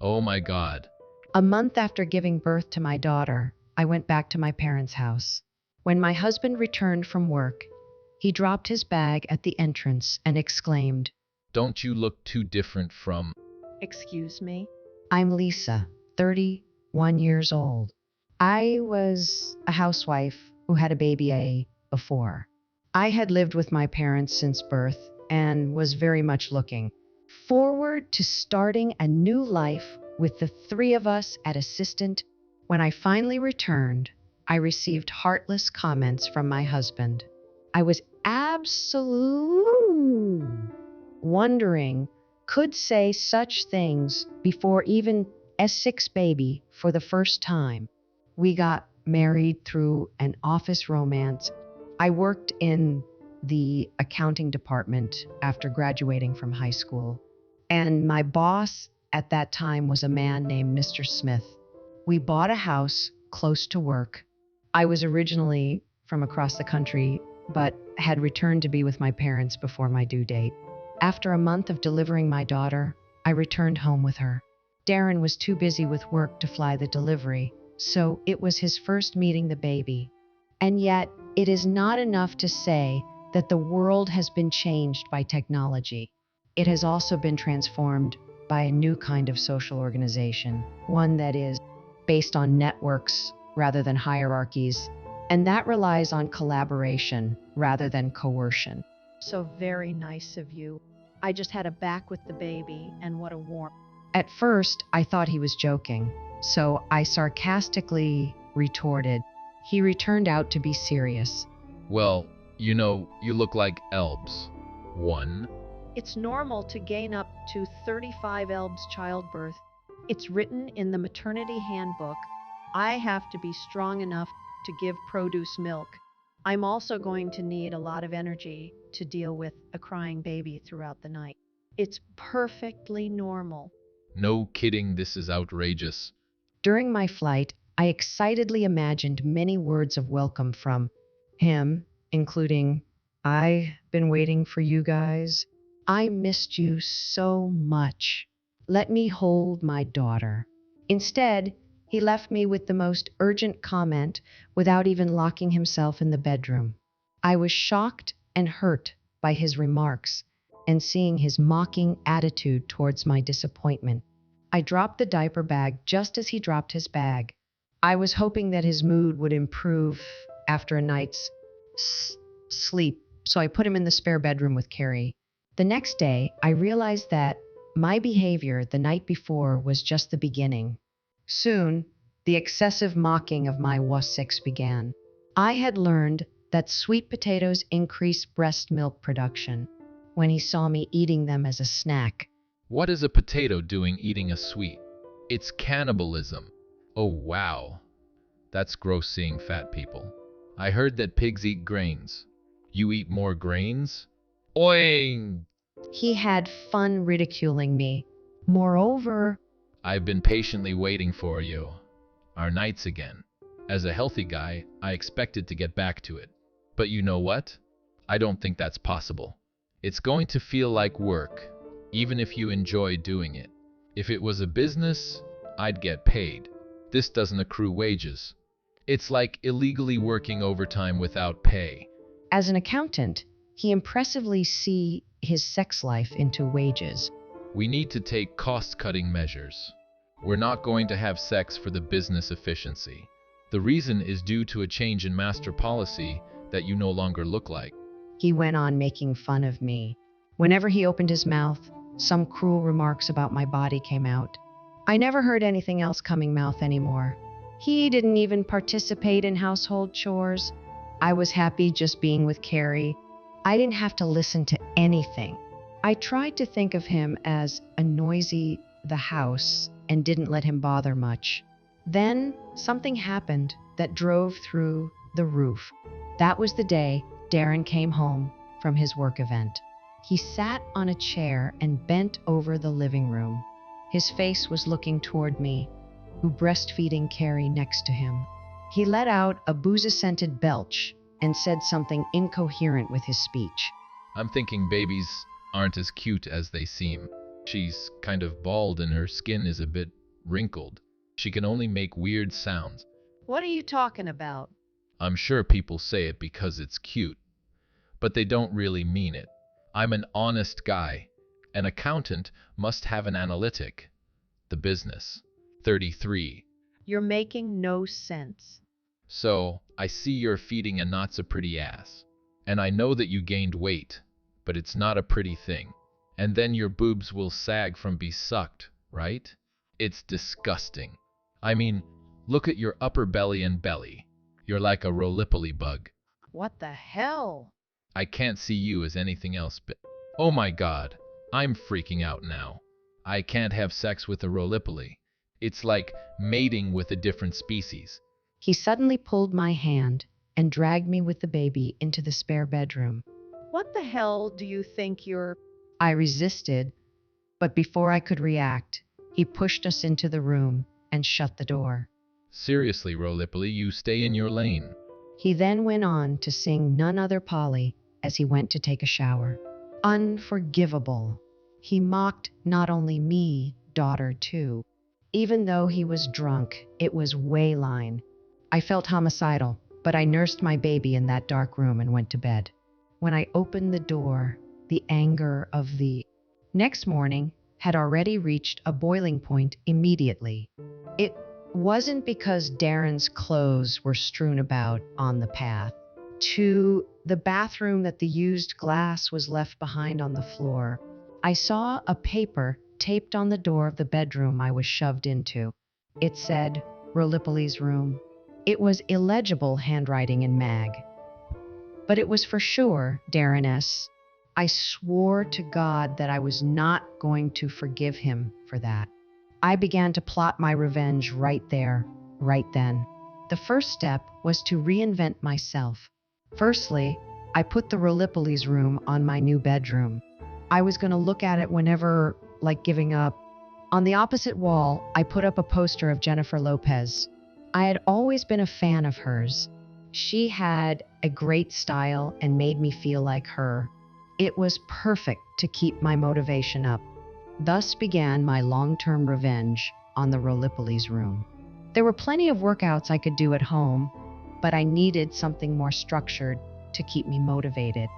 Oh my God. A month after giving birth to my daughter, I went back to my parents' house. When my husband returned from work, he dropped his bag at the entrance and exclaimed, Don't you look too different from... Excuse me? I'm Lisa, 31 years old. I was a housewife who had a baby before. I had lived with my parents since birth and was very much looking forward to starting a new life with the three of us at Assistant. When I finally returned, I received heartless comments from my husband. I was absolutely wondering could say such things before even S6 baby for the first time. We got married through an office romance. I worked in the accounting department after graduating from high school, and my boss at that time was a man named Mr. Smith. We bought a house close to work. I was originally from across the country, but had returned to be with my parents before my due date. After a month of delivering my daughter, I returned home with her. Darren was too busy with work to fly the delivery, so it was his first meeting the baby. And yet, it is not enough to say that the world has been changed by technology. It has also been transformed by a new kind of social organization, one that is based on networks rather than hierarchies, and that relies on collaboration rather than coercion. So very nice of you. I just had a back with the baby, and what a warm. At first, I thought he was joking, so I sarcastically retorted. He returned out to be serious. Well, you look like Elbs. One. It's normal to gain up to 35 ELBs childbirth. It's written in the maternity handbook. I have to be strong enough to give produce milk. I'm also going to need a lot of energy to deal with a crying baby throughout the night. It's perfectly normal. No kidding, this is outrageous. During my flight, I excitedly imagined many words of welcome from him, including, "I've been waiting for you guys. I missed you so much. Let me hold my daughter." Instead, he left me with the most urgent comment without even locking himself in the bedroom. I was shocked and hurt by his remarks and seeing his mocking attitude towards my disappointment. I dropped the diaper bag just as he dropped his bag. I was hoping that his mood would improve after a night's sleep, so I put him in the spare bedroom with Carrie. The next day, I realized that my behavior the night before was just the beginning. Soon, the excessive mocking of my was6 began. I had learned that sweet potatoes increase breast milk production when he saw me eating them as a snack. What is a potato doing eating a sweet? It's cannibalism. Oh wow. That's gross seeing fat people. I heard that pigs eat grains. You eat more grains? Oing! He had fun ridiculing me. Moreover, I've been patiently waiting for you. Our nights again. As a healthy guy, I expected to get back to it. But you know what? I don't think that's possible. It's going to feel like work, even if you enjoy doing it. If it was a business, I'd get paid. This doesn't accrue wages. It's like illegally working overtime without pay. as an accountant, he impressively see his sex life into wages. We need to take cost-cutting measures. We're not going to have sex for the business efficiency. The reason is due to a change in master policy that you no longer look like. He went on making fun of me. Whenever he opened his mouth, some cruel remarks about my body came out. I never heard anything else coming mouth anymore. He didn't even participate in household chores. I was happy just being with Carrie. I didn't have to listen to anything. I tried to think of him as a noisy the house and didn't let him bother much. Then something happened that drove through the roof. That was the day Darren came home from his work event. He sat on a chair and bent over the living room. His face was looking toward me, who breastfeeding Carrie next to him. He let out a booze-scented belch and said something incoherent with his speech. I'm thinking babies aren't as cute as they seem. She's kind of bald and her skin is a bit wrinkled. She can only make weird sounds. What are you talking about? I'm sure people say it because it's cute, but they don't really mean it. I'm an honest guy. An accountant must have an analytic. The business. 33. You're making no sense. So, I see you're feeding a not so pretty ass. And I know that you gained weight, but it's not a pretty thing. And then your boobs will sag from being sucked, right? It's disgusting. I mean, look at your upper belly and belly. You're like a roly-poly bug. What the hell? I can't see you as anything else but... Oh my god, I'm freaking out now. I can't have sex with a roly-poly. It's like mating with a different species. He suddenly pulled my hand and dragged me with the baby into the spare bedroom. What the hell do you think you're... I resisted, but before I could react, he pushed us into the room and shut the door. Seriously, roly-poly, you stay in your lane. He then went on to sing None Other Polly as he went to take a shower. Unforgivable. He mocked not only me, daughter too. Even though he was drunk, it was Wayline. I felt homicidal, but I nursed my baby in that dark room and went to bed. When I opened the door, the anger of the next morning had already reached a boiling point immediately. It wasn't because Darren's clothes were strewn about on the path to the bathroom that the used glass was left behind on the floor. I saw a paper taped on the door of the bedroom I was shoved into. It said, Roly-Poly's room. It was illegible handwriting in mag, but it was for sure Darren S. I swore to God that I was not going to forgive him for that. I began to plot my revenge right there, right then. The first step was to reinvent myself. Firstly, I put the Roly-Poly's room on my new bedroom. I was going to look at it whenever, like giving up. On the opposite wall, I put up a poster of Jennifer Lopez. I had always been a fan of hers. She had a great style and made me feel like her. It was perfect to keep my motivation up. Thus began my long-term revenge on the Roly-Poly's room. There were plenty of workouts I could do at home, but I needed something more structured to keep me motivated.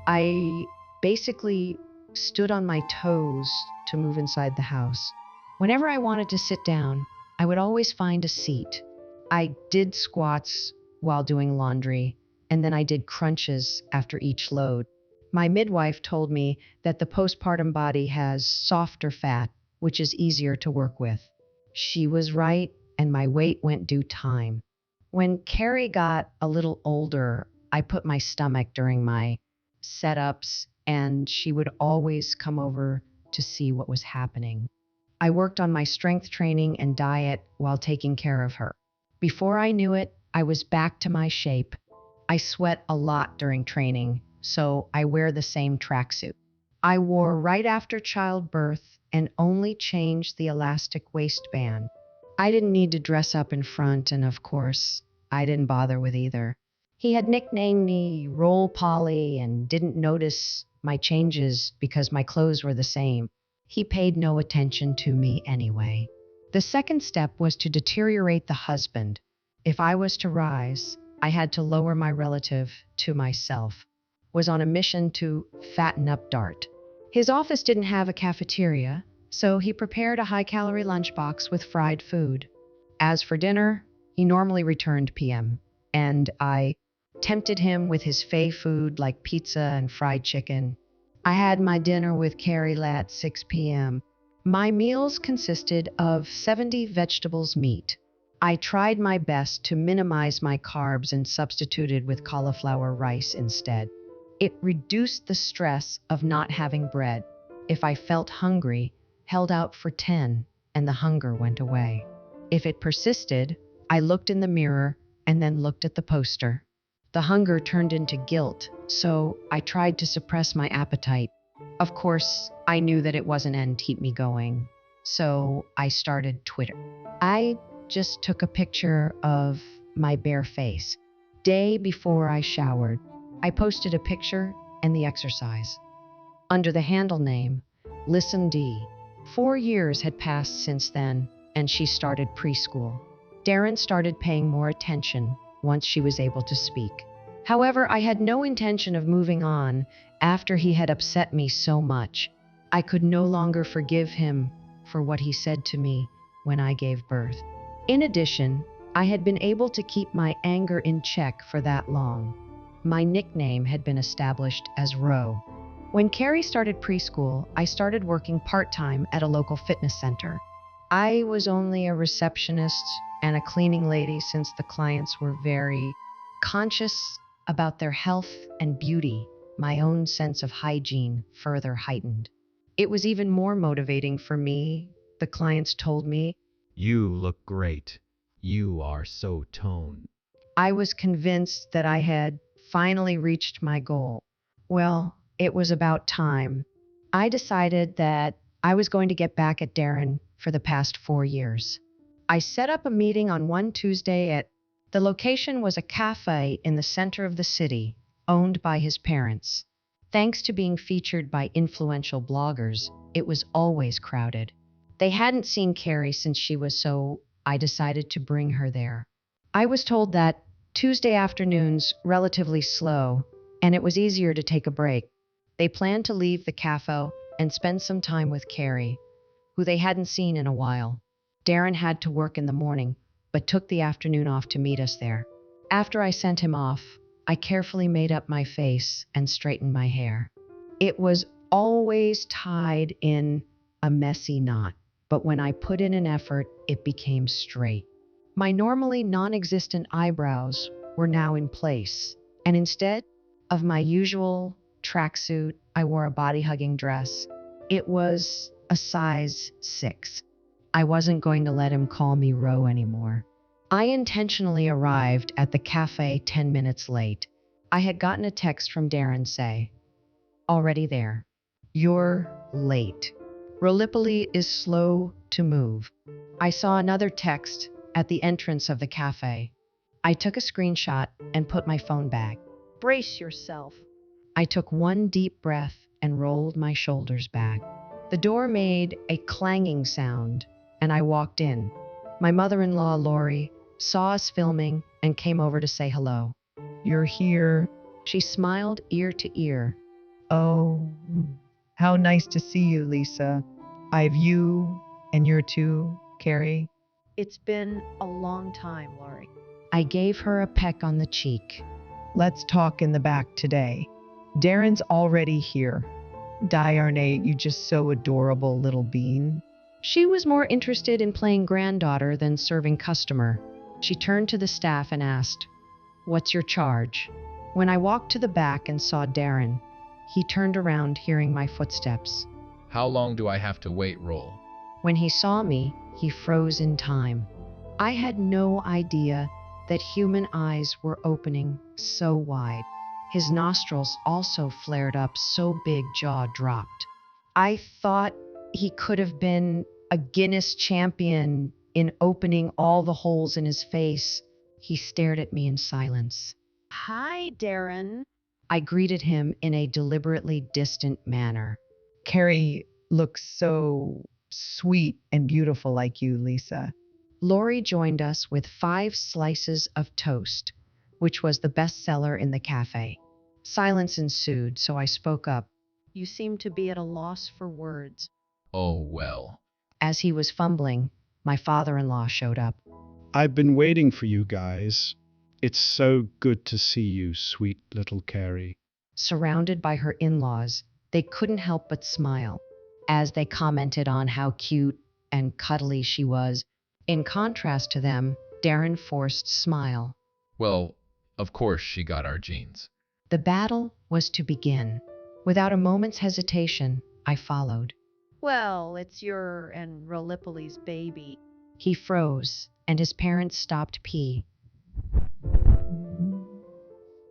I basically stood on my toes to move inside the house. Whenever I wanted to sit down, I would always find a seat. I did squats while doing laundry, and then I did crunches after each load. My midwife told me that the postpartum body has softer fat, which is easier to work with. She was right, and my weight went due time. When Carrie got a little older, I put my stomach during my setups, and she would always come over to see what was happening. I worked on my strength training and diet while taking care of her. Before I knew it, I was back to my shape. I sweat a lot during training, so I wear the same tracksuit I wore right after childbirth and only changed the elastic waistband. I didn't need to dress up in front, and of course, I didn't bother with either. He had nicknamed me Roll Polly and didn't notice my changes because my clothes were the same. He paid no attention to me anyway. The second step was to deteriorate the husband. If I was to rise, I had to lower my relative to myself. Was on a mission to fatten up Dart. His office didn't have a cafeteria, so he prepared a high-calorie lunchbox with fried food. As for dinner, he normally returned PM, and I tempted him with his fave food like pizza and fried chicken. I had my dinner with Carrie at 6 p.m. My meals consisted of 70 vegetables meat. I tried my best to minimize my carbs and substituted with cauliflower rice instead. It reduced the stress of not having bread. If I felt hungry, held out for 10, and the hunger went away. If it persisted, I looked in the mirror and then looked at the poster. The hunger turned into guilt, so I tried to suppress my appetite. Of course, I knew that it wasn't and keep me going, so I started Twitter. I just took a picture of my bare face. Day before I showered, I posted a picture and the exercise. Under the handle name, Listen D, 4 years had passed since then, and she started preschool. Darren started paying more attention once she was able to speak. However, I had no intention of moving on after he had upset me so much. I could no longer forgive him for what he said to me when I gave birth. In addition, I had been able to keep my anger in check for that long. My nickname had been established as Ro. When Carrie started preschool, I started working part-time at a local fitness center. I was only a receptionist and a cleaning lady since the clients were very conscious about their health and beauty. My own sense of hygiene further heightened. It was even more motivating for me. The clients told me, You look great. You are so toned. I was convinced that I had finally reached my goal. Well, it was about time. I decided that I was going to get back at Darren for the past 4 years. I set up a meeting on one Tuesday at the location was a cafe in the center of the city, owned by his parents. Thanks to being featured by influential bloggers, it was always crowded. They hadn't seen Carrie since she was so I decided to bring her there. I was told that Tuesday afternoons relatively slow, and it was easier to take a break. They planned to leave the cafe and spend some time with Carrie, who they hadn't seen in a while. Darren had to work in the morning, but took the afternoon off to meet us there. After I sent him off, I carefully made up my face and straightened my hair. It was always tied in a messy knot, but when I put in an effort, it became straight. My normally non-existent eyebrows were now in place, and instead of my usual tracksuit, I wore a body-hugging dress. It was a size 6. I wasn't going to let him call me Ro anymore. I intentionally arrived at the cafe 10 minutes late. I had gotten a text from Darren say, "Already there. You're late. Rolipoli is slow to move." I saw another text at the entrance of the cafe. I took a screenshot and put my phone back. Brace yourself. I took one deep breath and rolled my shoulders back. The door made a clanging sound, and I walked in. My mother-in-law, Lori, saw us filming and came over to say hello. You're here. She smiled ear to ear. Oh, how nice to see you, Lisa. I've you and you're too, Carrie. It's been a long time, Laurie. I gave her a peck on the cheek. Let's talk in the back today. Darren's already here. Diarne, you just so adorable little bean. She was more interested in playing granddaughter than serving customer. She turned to the staff and asked, "What's your charge?" When I walked to the back and saw Darren, he turned around hearing my footsteps. How long do I have to wait, Roll? When he saw me, he froze in time. I had no idea that human eyes were opening so wide. His nostrils also flared up so big jaw dropped. I thought he could have been a Guinness champion in opening all the holes in his face. He stared at me in silence. Hi, Darren. I greeted him in a deliberately distant manner. Carrie looks so sweet and beautiful like you, Lisa. Lori joined us with 5 slices of toast, which was the best seller in the cafe. Silence ensued, so I spoke up. You seem to be at a loss for words. Oh, well. As he was fumbling, my father-in-law showed up. I've been waiting for you guys. It's so good to see you, sweet little Carrie. Surrounded by her in-laws, they couldn't help but smile as they commented on how cute and cuddly she was. In contrast to them, Darren forced smile. Well, of course she got our genes. The battle was to begin. Without a moment's hesitation, I followed. Well, it's your and Rolipoli's baby. He froze, and his parents stopped pee.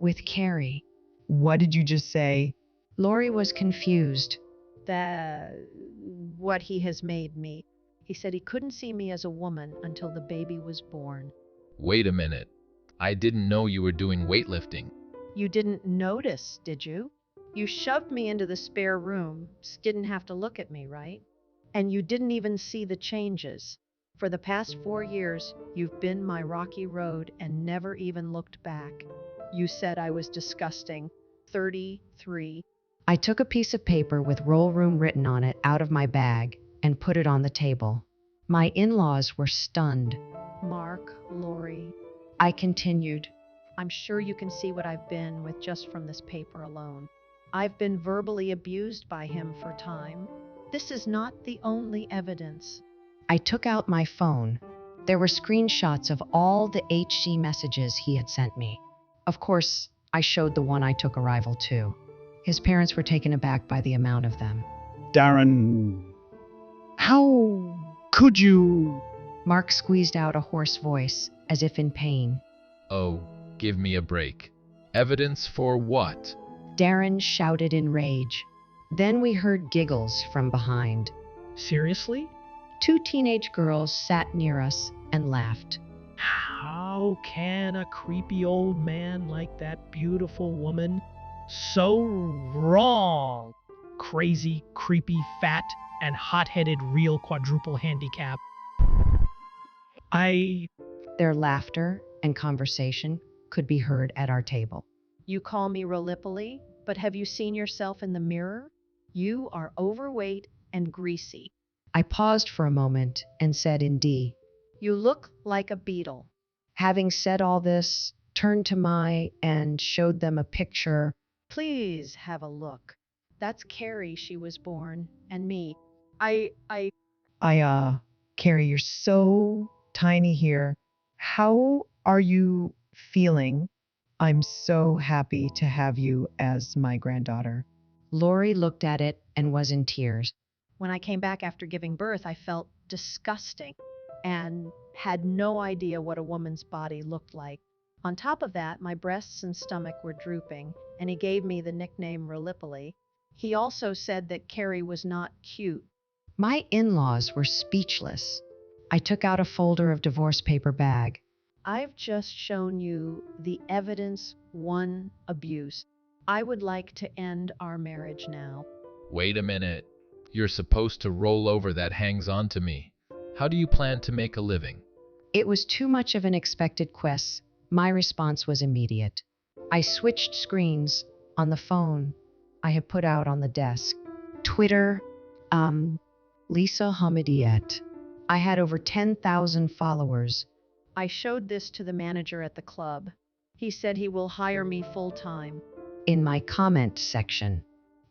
With Carrie. What did you just say? Lori was confused. What he has made me. He said he couldn't see me as a woman until the baby was born. Wait a minute. I didn't know you were doing weightlifting. You didn't notice, did you? You shoved me into the spare room. Didn't have to look at me, right? And you didn't even see the changes. For the past 4 years, you've been my rocky road and never even looked back. You said I was disgusting. 33. I took a piece of paper with roll room written on it out of my bag and put it on the table. My in-laws were stunned. Mark, Lori, I continued. I'm sure you can see what I've been with just from this paper alone. I've been verbally abused by him for time. This is not the only evidence. I took out my phone. There were screenshots of all the HC messages he had sent me. Of course, I showed the one I took a rival to. His parents were taken aback by the amount of them. Darren, how could you? Mark squeezed out a hoarse voice, as if in pain. Oh, give me a break. Evidence for what? Darren shouted in rage. Then we heard giggles from behind. Seriously? 2 teenage girls sat near us and laughed. How can a creepy old man like that beautiful woman? So wrong. Crazy, creepy, fat, and hot-headed real quadruple handicap. Their laughter and conversation could be heard at our table. You call me Rolipoli, but have you seen yourself in the mirror? You are overweight and greasy. I paused for a moment and said in D. You look like a beetle. Having said all this, turned to Mai and showed them a picture. Please have a look. That's Carrie, she was born, and me. Carrie, you're so tiny here. How are you feeling? I'm so happy to have you as my granddaughter. Lori looked at it and was in tears. When I came back after giving birth, I felt disgusting and had no idea what a woman's body looked like. On top of that, my breasts and stomach were drooping, and he gave me the nickname Rolipoli. He also said that Carrie was not cute. My in-laws were speechless. I took out a folder of divorce paper bag. I've just shown you the evidence 1 abuse. I would like to end our marriage now. Wait a minute. You're supposed to roll over that hangs on to me. How do you plan to make a living? It was too much of an expected quest. My response was immediate. I switched screens on the phone I had put out on the desk. Twitter, Lisa Hamidiyet. I had over 10,000 followers. I showed this to the manager at the club. He said he will hire me full-time. In my comment section,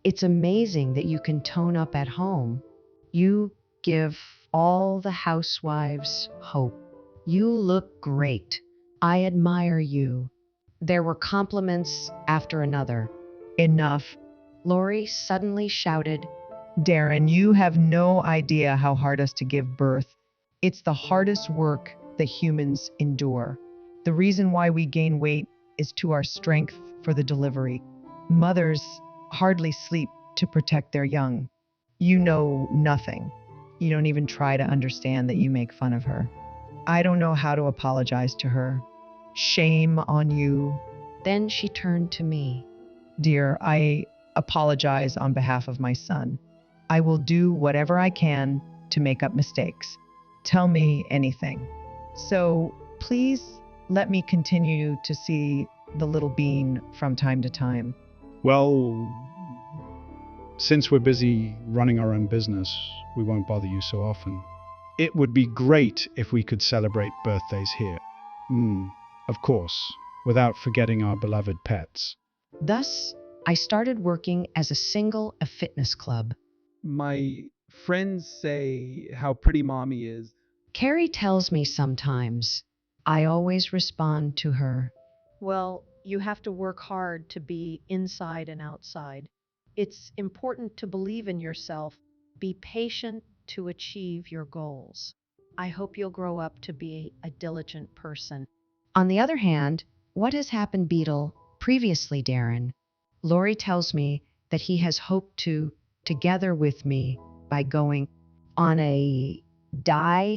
it's amazing that you can tone up at home. You give all the housewives hope. You look great. I admire you. There were compliments after another. Enough. Lori suddenly shouted, Darren, you have no idea how hard it is to give birth. It's the hardest work that humans endure. The reason why we gain weight is to our strength for the delivery. Mothers hardly sleep to protect their young. You know nothing. You don't even try to understand that you make fun of her. I don't know how to apologize to her. Shame on you. Then she turned to me. Dear, I apologize on behalf of my son. I will do whatever I can to make up mistakes. Tell me anything. So please let me continue to see the little bean from time to time. Well, since we're busy running our own business, we won't bother you so often. It would be great if we could celebrate birthdays here. Of course, without forgetting our beloved pets. Thus, I started working as a single at a fitness club. My friends say how pretty mommy is. Carrie tells me sometimes. I always respond to her. Well, you have to work hard to be inside and outside. It's important to believe in yourself. Be patient to achieve your goals. I hope you'll grow up to be a diligent person. On the other hand, what has happened, Beetle, previously, Darren? Lori tells me that he has hoped to, together with me, by going on a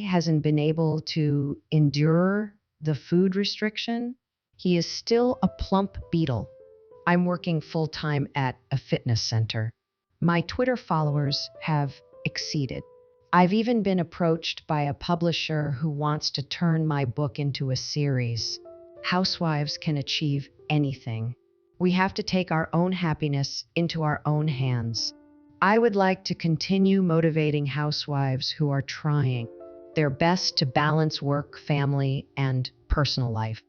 hasn't been able to endure the food restriction. He is still a plump beetle. I'm working full-time at a fitness center. My Twitter followers have exceeded. I've even been approached by a publisher who wants to turn my book into a series. Housewives can achieve anything. We have to take our own happiness into our own hands. I would like to continue motivating housewives who are trying their best to balance work, family, and personal life.